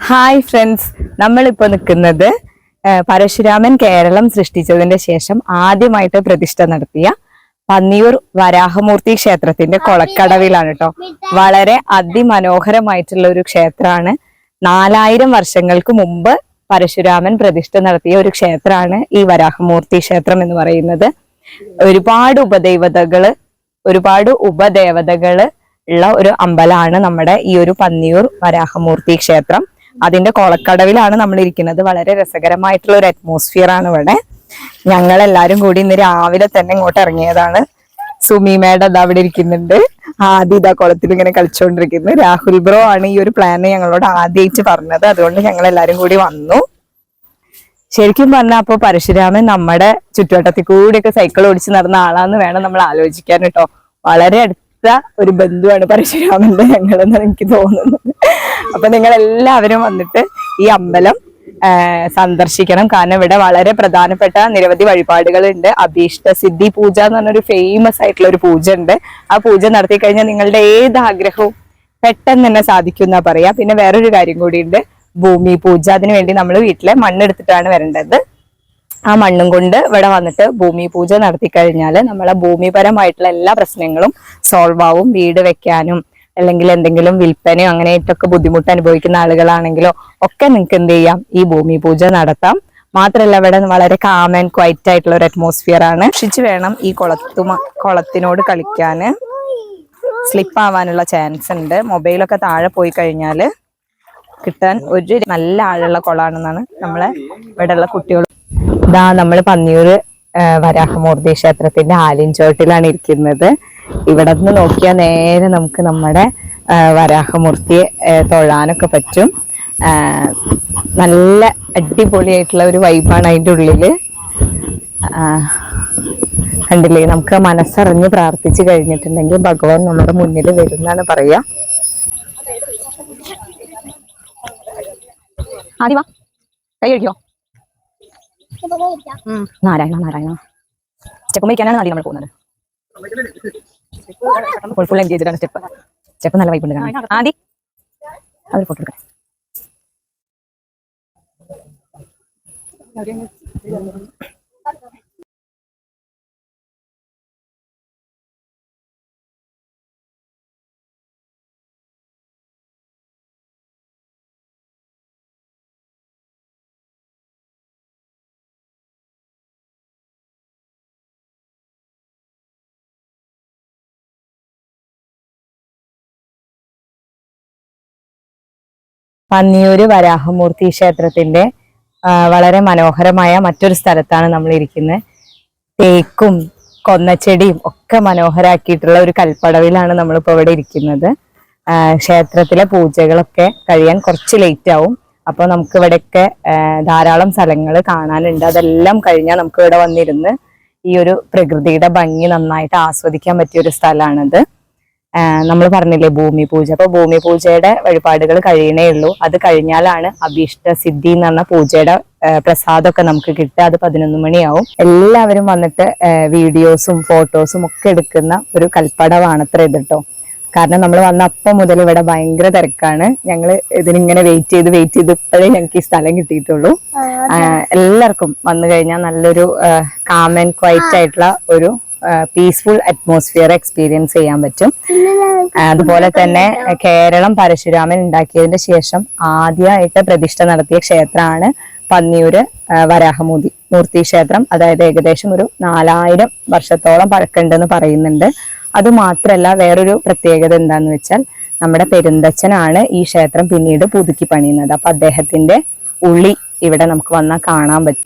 Hi friends, നമ്മളിപ്പോൾ നിൽക്കുന്നത് പരശുരാമൻ കേരളം സൃഷ്ടിച്ചതിന്റെ ശേഷം ആദ്യമായിട്ട് പ്രതിഷ്ഠ നടത്തിയ പന്നിയൂർ വരാഹമൂർത്തി ക്ഷേത്രത്തിന്റെ കൊളക്കടവിലാണ് കേട്ടോ. വളരെ അതിമനോഹരമായിട്ടുള്ള ഒരു ക്ഷേത്രമാണ്. 4000 വർഷങ്ങൾക്ക് മുമ്പ് പരശുരാമൻ പ്രതിഷ്ഠ നടത്തിയ ഒരു ക്ഷേത്രമാണ് ഈ വരാഹമൂർത്തി ക്ഷേത്രം എന്ന് പറയുന്നത്. ഒരുപാട് ഉപദേവതകള് ഉള്ള ഒരു അമ്പലമാണ് നമ്മുടെ ഈ ഒരു പന്നിയൂർ വരാഹമൂർത്തി ക്ഷേത്രം. അതിന്റെ കൊളക്കടവിലാണ് നമ്മൾ ഇരിക്കുന്നത്. വളരെ രസകരമായിട്ടുള്ള ഒരു അറ്റ്മോസ്ഫിയർ ആണ് ഇവിടെ. ഞങ്ങളെല്ലാരും കൂടി ഇന്ന് രാവിലെ തന്നെ ഇങ്ങോട്ട് ഇറങ്ങിയതാണ്. സുമി മേഡം അതാ അവിടെ ഇരിക്കുന്നുണ്ട്. ആദ്യം ഇതാ കുളത്തിൽ ഇങ്ങനെ കളിച്ചുകൊണ്ടിരിക്കുന്നു. രാഹുൽ ബ്രോ ആണ് ഈ ഒരു പ്ലാന് ഞങ്ങളോട് ആദ്യമായിട്ട് പറഞ്ഞത്. അതുകൊണ്ട് ഞങ്ങൾ എല്ലാരും കൂടി വന്നു. ശരിക്കും പറഞ്ഞാൽ അപ്പൊ പരശുരാമൻ നമ്മുടെ ചുറ്റുവട്ടത്തിൽ കൂടിയൊക്കെ സൈക്കിൾ ഓടിച്ച് നടന്ന ആളാന്ന് വേണം നമ്മൾ ആലോചിക്കാൻ കേട്ടോ. വളരെ അടുത്ത ഒരു ബന്ധുവാണ് പരശുരാമന്റെ ഞങ്ങളെന്ന് എനിക്ക് തോന്നുന്നത്. അപ്പൊ നിങ്ങൾ എല്ലാവരും വന്നിട്ട് ഈ അമ്പലം സന്ദർശിക്കണം. കാരണം ഇവിടെ വളരെ പ്രധാനപ്പെട്ട നിരവധി വഴിപാടുകൾ ഉണ്ട്. അഭീഷ്ട സിദ്ധി പൂജ എന്ന് പറഞ്ഞൊരു ഫേമസ് ആയിട്ടുള്ള ഒരു പൂജ ഉണ്ട്. ആ പൂജ നടത്തി കഴിഞ്ഞാൽ നിങ്ങളുടെ ഏത് ആഗ്രഹവും പെട്ടെന്ന് തന്നെ സാധിക്കും എന്നാ പറയാ. പിന്നെ വേറൊരു കാര്യം കൂടി ഉണ്ട്, ഭൂമി പൂജ. അതിനു വേണ്ടി നമ്മൾ വീട്ടിലെ മണ്ണെടുത്തിട്ടാണ് വരേണ്ടത്. ആ മണ്ണും കൊണ്ട് ഇവിടെ വന്നിട്ട് ഭൂമി പൂജ നടത്തി കഴിഞ്ഞാൽ നമ്മളെ ഭൂമിപരമായിട്ടുള്ള എല്ലാ പ്രശ്നങ്ങളും സോൾവ് ആവും. വീട് വെക്കാനും അല്ലെങ്കിൽ എന്തെങ്കിലും വിൽപ്പനയോ അങ്ങനെയായിട്ടൊക്കെ ബുദ്ധിമുട്ട് അനുഭവിക്കുന്ന ആളുകളാണെങ്കിലോ ഒക്കെ നിങ്ങൾക്ക് എന്ത് ചെയ്യാം, ഈ ഭൂമി പൂജ നടത്താം. മാത്രമല്ല ഇവിടെ വളരെ കാം ആൻഡ് ക്വൈറ്റ് ആയിട്ടുള്ള ഒരു അറ്റ്മോസ്ഫിയർ ആണ്. രക്ഷിച്ച് വേണം ഈ കുളത്തിനോട് കളിക്കാന്. സ്ലിപ്പ് ആവാനുള്ള ചാൻസ് ഉണ്ട്. മൊബൈലൊക്കെ താഴെ പോയി കഴിഞ്ഞാൽ കിട്ടാൻ ഒരു നല്ല ആഴമുള്ള കുളമാണെന്നാണ് നമ്മളെ ഇവിടെയുള്ള കുട്ടികൾ. ഇതാ നമ്മൾ പന്നിയൂർ വരാഹമൂർത്തി ക്ഷേത്രത്തിന്റെ ആലിൻചോട്ടിലാണ് ഇരിക്കുന്നത്. ഇവിടെ നിന്ന് നോക്കിയാൽ നേരെ നമുക്ക് നമ്മുടെ വരാഹമൂർത്തിയെ തൊഴാനൊക്കെ പറ്റും. നല്ല അടിപൊളിയായിട്ടുള്ള ഒരു വൈബാണ് അതിൻ്റെ ഉള്ളില്. കണ്ടില്ലേ, നമുക്ക് മനസ്സറിഞ്ഞ് പ്രാർത്ഥിച്ചു കഴിഞ്ഞിട്ടുണ്ടെങ്കിൽ ഭഗവാൻ നമ്മുടെ മുന്നിൽ വരുന്നാണ് പറയാ. ആദിവാ കൈ കഴിക്കോ? നാരായണ നാരായണ. സ്റ്റെപ്പ് മേടിക്കാനാണ് ആദ്യം നമ്മൾ പോകുന്നത്. ഫുൾ എൻഗേജ്ഡ് ആണ്. സ്റ്റെപ്പ് നല്ല വൈബുണ്ട് കാണാൻ. ആദി അവർ ഫോട്ടോ എടുക്കാം. പന്നിയൂര് വരാഹമൂർത്തി ക്ഷേത്രത്തിന്റെ വളരെ മനോഹരമായ മറ്റൊരു സ്ഥലത്താണ് നമ്മൾ ഇരിക്കുന്നത്. തേക്കും കൊന്നച്ചെടിയും ഒക്കെ മനോഹരാക്കിയിട്ടുള്ള ഒരു കൽപ്പടവിലാണ് നമ്മളിപ്പോൾ ഇവിടെ ഇരിക്കുന്നത്. ക്ഷേത്രത്തിലെ പൂജകളൊക്കെ കഴിയാൻ കുറച്ച് ലേറ്റ് ആവും. അപ്പോൾ നമുക്ക് ഇവിടെയൊക്കെ ധാരാളം സ്ഥലങ്ങൾ കാണാനുണ്ട്. അതെല്ലാം കഴിഞ്ഞാൽ നമുക്ക് ഇവിടെ വന്നിരുന്ന് ഈ ഒരു പ്രകൃതിയുടെ ഭംഗി നന്നായിട്ട് ആസ്വദിക്കാൻ പറ്റിയ ഒരു സ്ഥലമാണിത്. നമ്മൾ പറഞ്ഞില്ലേ ഭൂമി പൂജ. അപ്പൊ ഭൂമി പൂജയുടെ വഴിപാടുകൾ കഴിയണേ ഉള്ളൂ. അത് കഴിഞ്ഞാലാണ് അഭീഷ്ട സിദ്ധി എന്ന് പറഞ്ഞ പൂജയുടെ പ്രസാദമൊക്കെ നമുക്ക് കിട്ടുക. അത് 11 മണിയാവും. എല്ലാവരും വന്നിട്ട് വീഡിയോസും ഫോട്ടോസും ഒക്കെ എടുക്കുന്ന ഒരു കൽപ്പടവാണ് അത്ര ഇത് കേട്ടോ. കാരണം നമ്മൾ വന്ന അപ്പം മുതൽ ഇവിടെ ഭയങ്കര തിരക്കാണ്. ഞങ്ങൾ ഇതിനിങ്ങനെ വെയിറ്റ് ചെയ്ത് ഇപ്പോഴേ ഞങ്ങൾക്ക് ഈ സ്ഥലം കിട്ടിയിട്ടുള്ളൂ. എല്ലാവർക്കും വന്നു കഴിഞ്ഞാൽ നല്ലൊരു കാം ആൻഡ് ക്വൈറ്റ് ആയിട്ടുള്ള ഒരു പീസ്ഫുൾ അറ്റ്മോസ്ഫിയർ എക്സ്പീരിയൻസ് ചെയ്യാൻ പറ്റും. അതുപോലെ തന്നെ കേരളം പരശുരാമൻ ഉണ്ടാക്കിയതിന് ശേഷം ആദ്യമായിട്ട് പ്രതിഷ്ഠ നടത്തിയ ക്ഷേത്രമാണ് പന്നിയൂര് വരാഹമൂർത്തി ക്ഷേത്രം. അതായത് ഏകദേശം ഒരു 4000 വർഷത്തോളം പഴക്കമുണ്ടെന്ന് പറയുന്നുണ്ട്. അത് മാത്രല്ല, വേറൊരു പ്രത്യേകത എന്താന്ന് വെച്ചാൽ നമ്മുടെ പെരുന്തച്ഛനാണ് ഈ ക്ഷേത്രം പിന്നീട് പുതുക്കി പണിയുന്നത്. അപ്പൊ അദ്ദേഹത്തിന്റെ ഉളി ഇവിടെ നമുക്ക് വന്നാൽ കാണാൻ പറ്റും.